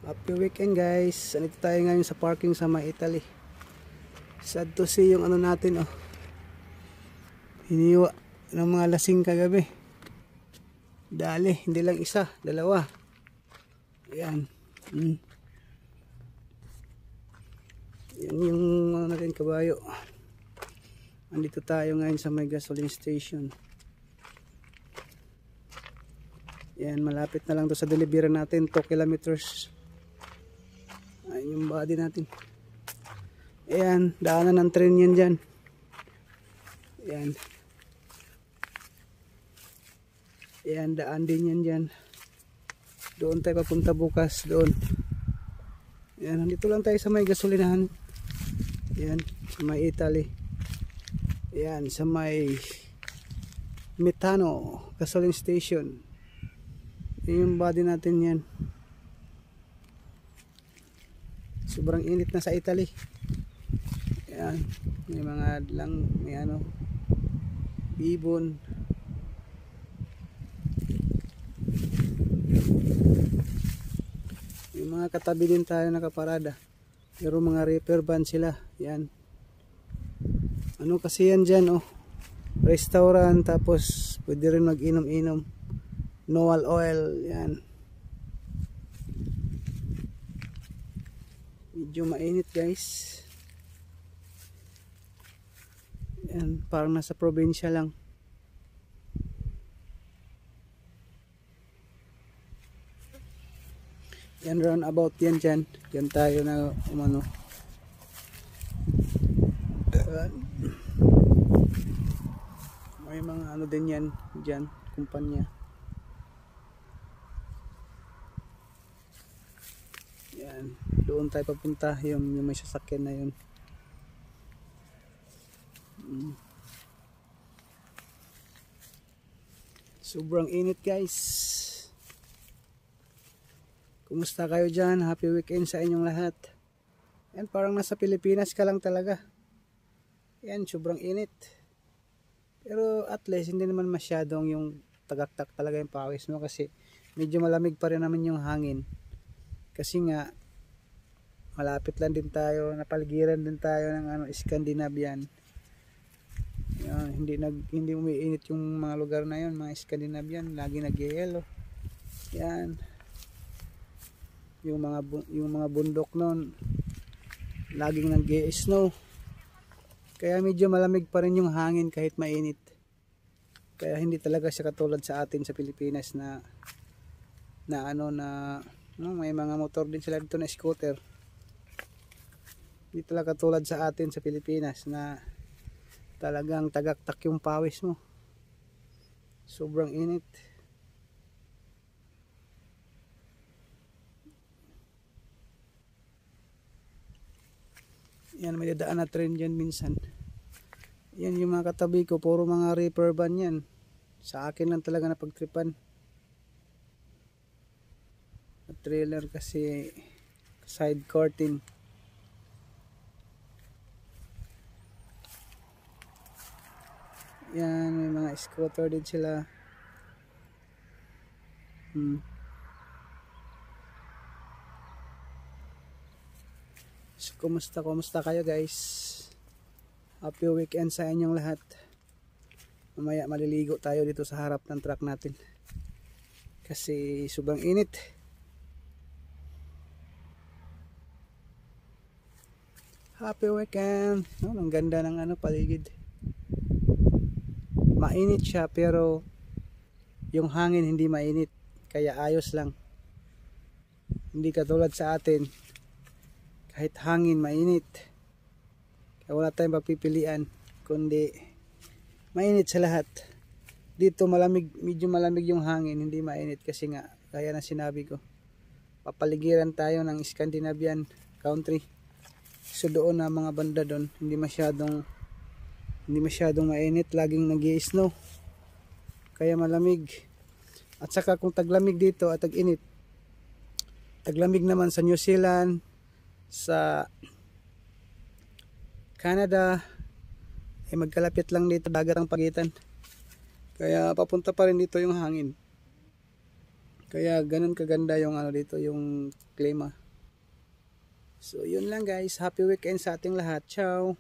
Happy weekend guys. Andito tayo ngayon sa parking sa may Italy. Sad to see yung ano natin oh. Hiniwa ng mga lasing kagabi. Dali, hindi lang isa, dalawa. Ayan. Yan yung ano natin kabayo. Andito tayo ngayon sa may gasoline station. Yan, malapit na lang to sa delivery natin, 2 kilometers. Ayan yung body natin. Ayan, daanan ng train yan dyan. Ayan. Ayan, daan din yan dyan. Doon tayo papunta bukas, doon. Ayan, nandito lang tayo sa may gasolinahan. Ayan, sa may Italy. Ayan, sa may Metano gasoline station. Ayan yung body natin yan. Sobrang init na sa Italy. Ayan, may mga lang, may ano, ibon. Yung mga katabi din tayo nakaparada. Pero mga repair van sila. Yan. Ano kasi yan dyan oh. Restaurant, tapos pwede rin mag-inom-inom. Noal oil. Yan. Medyo mainit guys. Yan. Parang nasa probinsya lang. Yan, round about yan dyan. Yan tayo na umano. May mga ano din yan dyan, kumpanya. Yan, doon tayo papunta, yung may sasakyan na yun. Sobrang init guys. Kumusta kayo dyan? Happy weekend sa inyong lahat. Yan, parang nasa Pilipinas ka lang talaga. Yan, sobrang init. Pero at least hindi naman masyadong yung tagaktak talaga yung pawis mo kasi medyo malamig pa rin naman yung hangin. Kasi nga malapit lang din tayo, napaligiran din tayo ng ano, Scandinavian. Yan, hindi umiinit yung mga lugar na yon, mga Scandinavian, lagi nag-yelo. Yan. Yung mga bundok noon laging nag-snow. Kaya medyo malamig pa rin yung hangin kahit mainit. Kaya hindi talaga siya katulad sa atin sa Pilipinas na may mga motor din sila dito na scooter. Hindi talaga katulad sa atin sa Pilipinas na talagang tagaktak yung pawis mo. Sobrang init. Yan, may dadaan na train dyan minsan. Yan yung mga katabi ko, puro mga repair van yan. Sa akin lang talaga napagtripan. At trailer kasi side curtain. Yan, may mga scooter din sila. So, kumusta kayo guys? Happy weekend sa inyong lahat. Mamaya maliligo tayo dito sa harap ng truck natin. Kasi sobrang init. Happy weekend. Oh, ang ganda ng ano paligid. Mainit siya pero yung hangin hindi mainit. Kaya ayos lang. Hindi katulad sa atin. Kahit hangin, mainit. Kaya wala tayong papipilian, kundi mainit sa lahat. Dito malamig, medyo malamig yung hangin, hindi mainit kasi nga, kaya na sinabi ko. Papaligiran tayo ng Scandinavian country. So doon na mga banda doon, hindi masyadong mainit, laging nag-i-snow. Kaya malamig. At saka kung taglamig dito at tag-init, taglamig naman sa New Zealand, sa Canada, magkalapit lang dito, dagat ang pagitan. Kaya papunta pa rin dito yung hangin. Kaya ganun kaganda yung ano dito, yung klima. So yun lang guys, happy weekend sa ating lahat. Ciao.